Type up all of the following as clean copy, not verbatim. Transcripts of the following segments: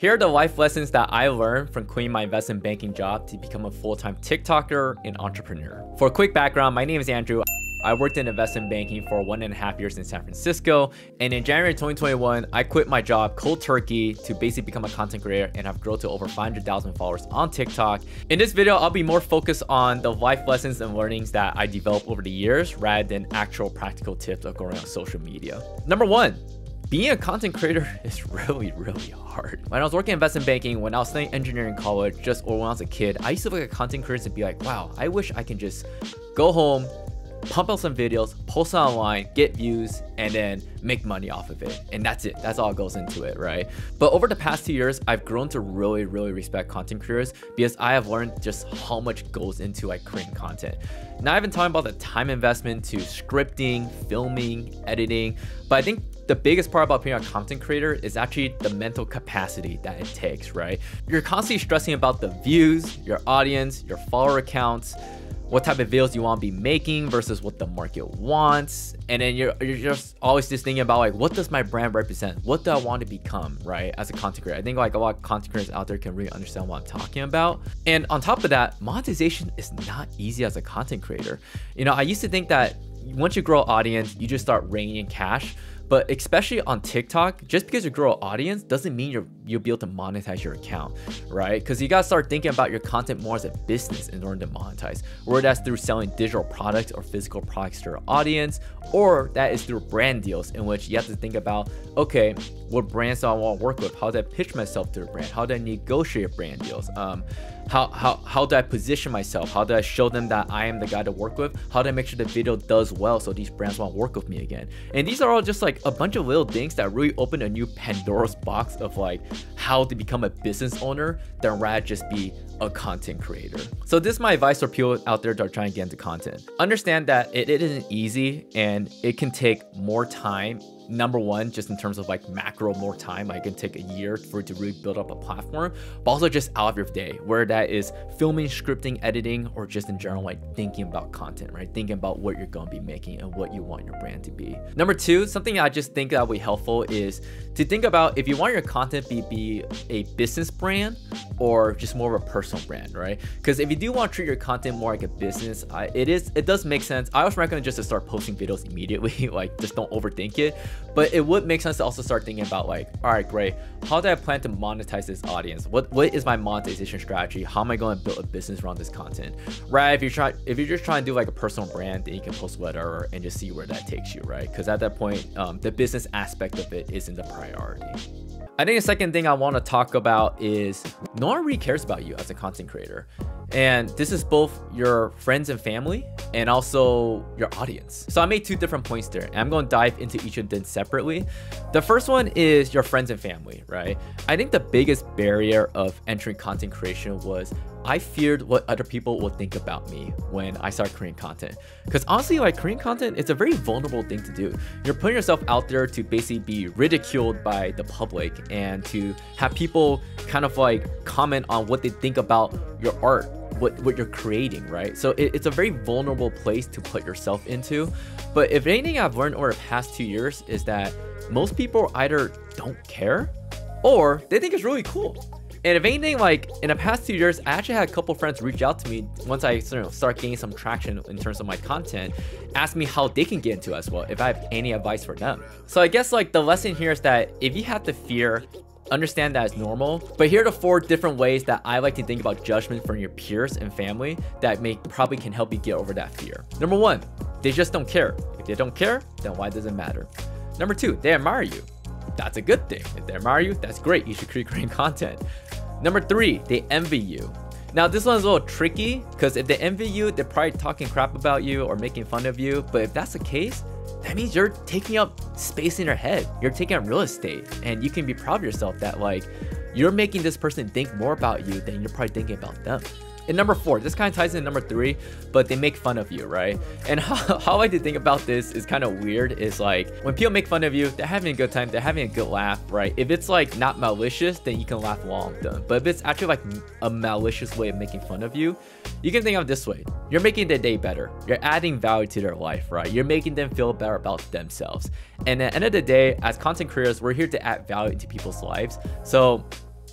Here are the life lessons that I learned from quitting my investment banking job to become a full-time TikToker and entrepreneur. For a quick background, my name is Andrew. I worked in investment banking for 1.5 years in San Francisco, and in January 2021, I quit my job cold turkey to basically become a content creator and have grown to over 500,000 followers on TikTok. In this video, I'll be more focused on the life lessons and learnings that I developed over the years rather than actual practical tips of growing on social media. Number one, being a content creator is really hard. When I was working in investment banking, when I was studying engineering in college, or when I was a kid, I used to look at content creators and be like, wow, I wish I can just go home, pump out some videos, post it online, get views, and then make money off of it. And that's it. That's all that goes into it, right? But over the past 2 years, I've grown to really respect content creators because I have learned just how much goes into like creating content. Now I've been talking about the time investment to scripting, filming, editing, but I think the biggest part about being a content creator is actually the mental capacity that it takes, right? You're constantly stressing about the views, your audience, your follower counts, what type of videos you want to be making versus what the market wants. And then you're just always just thinking about like, what does my brand represent? What do I want to become, right? As a content creator. I think like a lot of content creators out there can really understand what I'm talking about. And on top of that, monetization is not easy as a content creator. You know, I used to think that once you grow an audience, you just start raining in cash. But especially on TikTok, just because you grow an audience doesn't mean you'll be able to monetize your account, right? Because you gotta start thinking about your content more as a business in order to monetize. Whether that's through selling digital products or physical products to your audience, or that is through brand deals in which you have to think about, okay, what brands do I want to work with? How do I pitch myself to the brand? How do I negotiate brand deals? How do I position myself? How do I show them that I am the guy to work with? How do I make sure the video does well so these brands want to work with me again? And these are all just like a bunch of little things that really open a new Pandora's box of like how to become a business owner than rather just be a content creator. So this is my advice for people out there that are trying to get into content. Understand that it isn't easy and it can take more time. Number one, just in terms of like macro, more time, like it can take a year for it to really build up a platform, but also just out of your day, where that is filming, scripting, editing, or just in general, like thinking about content, right? Thinking about what you're going to be making and what you want your brand to be. Number two, something I just think that would be helpful is to think about if you want your content to be a business brand or just more of a personal brand, right? Because if you do want to treat your content more like a business, it does make sense. I always recommend just to start posting videos immediately, like just don't overthink it. But it would make sense to also start thinking about like, all right, great. How do I plan to monetize this audience? What is my monetization strategy? How am I going to build a business around this content? Right? If you're just trying to do like a personal brand, then you can post whatever and just see where that takes you, right? Because at that point, the business aspect of it isn't the priority. I think the second thing I want to talk about is no one really cares about you as a content creator. And this is both your friends and family and also your audience. So I made two different points there and I'm going to dive into each of them separately. The first one is your friends and family, right? I think the biggest barrier of entering content creation was I feared what other people would think about me when I started creating content. Because honestly, like creating content, it's a very vulnerable thing to do. You're putting yourself out there to basically be ridiculed by the public and to have people kind of like comment on what they think about your art, what you're creating, right? So it's a very vulnerable place to put yourself into. But if anything I've learned over the past 2 years is that most people either don't care or they think it's really cool. And if anything, like in the past 2 years, I actually had a couple friends reach out to me once I start gaining some traction in terms of my content, ask me how they can get into it as well, if I have any advice for them. So I guess like the lesson here is that if you have to fear, understand that it's normal. But here are the 4 different ways that I like to think about judgment from your peers and family that probably can help you get over that fear. Number 1, they just don't care. If they don't care, then why does it matter? Number 2, they admire you. That's a good thing. If they admire you, that's great. You should keep creating content. Number 3, they envy you. Now this one's a little tricky because if they envy you, they're probably talking crap about you or making fun of you. But if that's the case, that means you're taking up space in their head. You're taking up real estate and you can be proud of yourself that like you're making this person think more about you than you're probably thinking about them. And number 4, this kind of ties into number 3, but they make fun of you, right? And how I like to think about this is kind of weird. Is like when people make fun of you, they're having a good time, they're having a good laugh, right? If it's like not malicious, then you can laugh along with them. But if it's actually like a malicious way of making fun of you, you can think of it this way. You're making their day better. You're adding value to their life, right? You're making them feel better about themselves. And at the end of the day, as content creators, we're here to add value to people's lives. So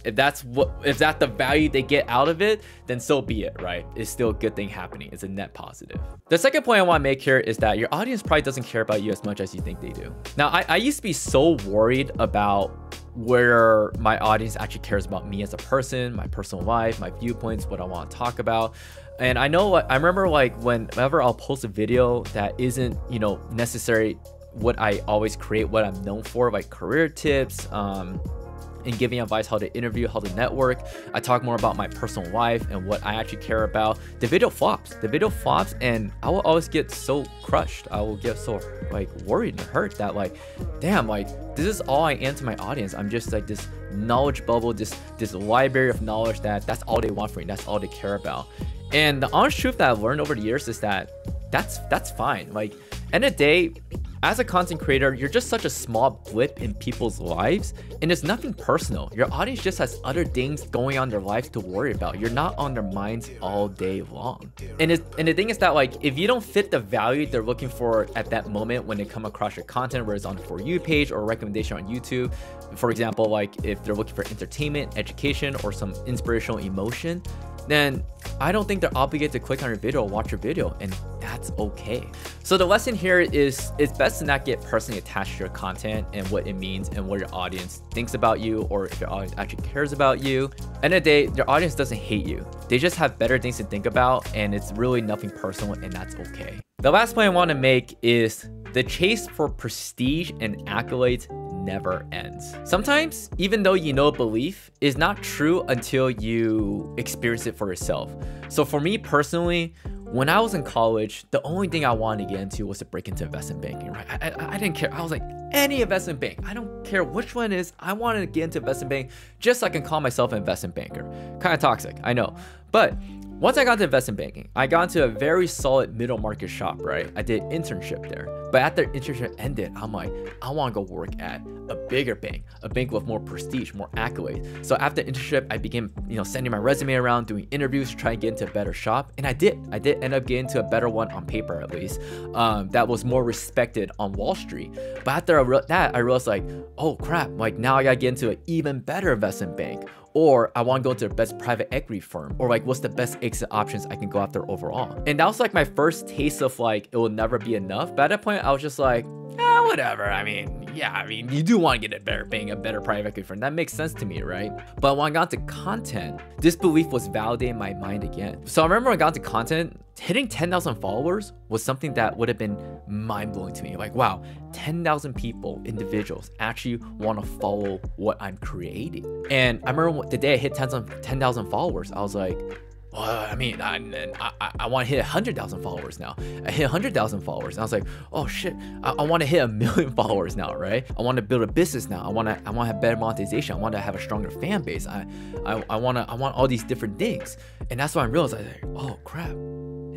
if that's the value they get out of it, then so be it, right? It's still a good thing happening. It's a net positive. The second point I want to make here is that your audience probably doesn't care about you as much as you think they do. Now, I used to be so worried about where my audience actually cares about me as a person, my personal life, my viewpoints, what I want to talk about. And I remember like whenever I'll post a video that isn't, you know, necessary what I always create, what I'm known for, like career tips, and giving advice how to interview, how to network. I talk more about my personal life and what I actually care about. The video flops. And I will always get so crushed. I will get so like worried and hurt that like, damn, like this is all I am to my audience. I'm just like this knowledge bubble, this library of knowledge that's all they want from me. That's all they care about. And the honest truth that I've learned over the years is that that's fine. Like, end of the day, as a content creator, you're just such a small blip in people's lives, and it's nothing personal. Your audience just has other things going on in their lives to worry about. You're not on their minds all day long. And the thing is that like, if you don't fit the value they're looking for at that moment when they come across your content, whether it's on the For You page or a recommendation on YouTube, for example, like if they're looking for entertainment, education, or some inspirational emotion, then I don't think they're obligated to click on your video or watch your video, and that's okay. So the lesson here is it's best to not get personally attached to your content and what it means and what your audience thinks about you, or if your audience actually cares about you. End of the day, your audience doesn't hate you. They just have better things to think about, and it's really nothing personal, and that's okay. The last point I want to make is the chase for prestige and accolades never ends. Sometimes, even though you know a belief is not true until you experience it for yourself. So for me personally, when I was in college, the only thing I wanted to get into was to break into investment banking, right? I didn't care. I was like, any investment bank. I don't care which one it is. I wanted to get into investment bank just so I can call myself an investment banker. Kind of toxic, I know. But once I got into investment banking, I got into a very solid middle market shop, right? I did internship there. But after internship ended, I'm like, I want to go work at a bigger bank, a bank with more prestige, more accolades. So after internship, I began, sending my resume around, doing interviews to try and get into a better shop. And I did end up getting to a better one on paper, at least, that was more respected on Wall Street. But after I realized like, oh crap, like now I gotta get into an even better investment bank. Or I want to go to the best private equity firm, or like what's the best exit options I can go after overall. And that was like my first taste of like, it will never be enough. But at that point, I was just like, whatever. I mean, you do want to get a better bank, a better private equity firm. That makes sense to me, right? But when I got to content, this belief was validated in my mind again. So I remember when I got to content, hitting 10,000 followers was something that would have been mind-blowing to me. Like, wow, 10,000 people, individuals, actually want to follow what I'm creating. And I remember the day I hit 10,000 followers, I was like, well, I mean, I want to hit 100,000 followers now. I hit 100,000 followers, and I was like, oh shit, I want to hit 1 million followers now, right? I want to build a business now. I want to have better monetization. I want to have a stronger fan base. I want all these different things. And that's when I realized, I was like, oh crap,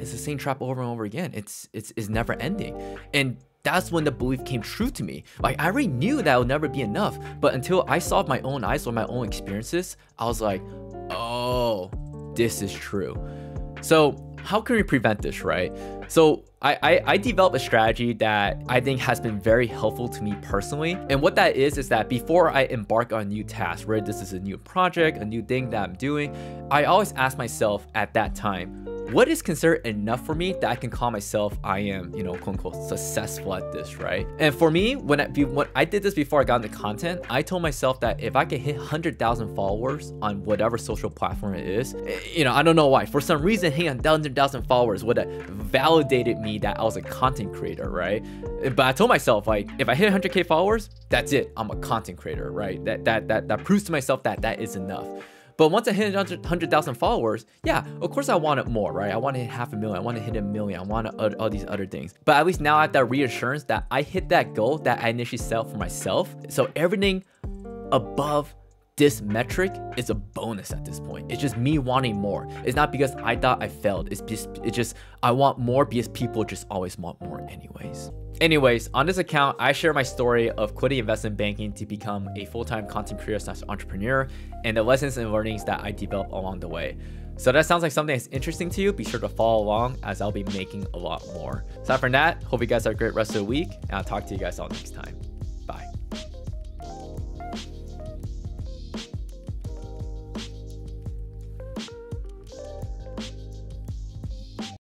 it's the same trap over and over again. It's never ending. And that's when the belief came true to me. Like, I already knew that it would never be enough, but until I saw with my own eyes or my own experiences, I was like, oh, this is true. So how can we prevent this, right? So I developed a strategy that I think has been very helpful to me personally. And what that is that before I embark on a new task, whether this is a new project, a new thing that I'm doing, I always ask myself at that time, what is considered enough for me that I can call myself I am, quote unquote, successful at this, right? And for me, when I did this before I got into content, I told myself that if I could hit 100,000 followers on whatever social platform it is, I don't know why. For some reason, hitting 100,000 followers would have validated me that I was a content creator, right? But I told myself, like, if I hit 100K followers, that's it. I'm a content creator, right? That proves to myself that that is enough. But once I hit 100,000 followers, yeah, of course I wanted more, right? I want to hit 500,000, I want to hit 1 million, I want all these other things. But at least now I have that reassurance that I hit that goal that I initially set for myself. So everything above this metric is a bonus at this point. It's just me wanting more. It's not because I thought I failed. It's just I want more because people just always want more anyways. Anyways, on this account, I share my story of quitting investment banking to become a full-time content creator / entrepreneur and the lessons and learnings that I developed along the way. So that sounds like something that's interesting to you. Be sure to follow along as I'll be making a lot more. Aside from that, hope you guys have a great rest of the week, and I'll talk to you guys all next time.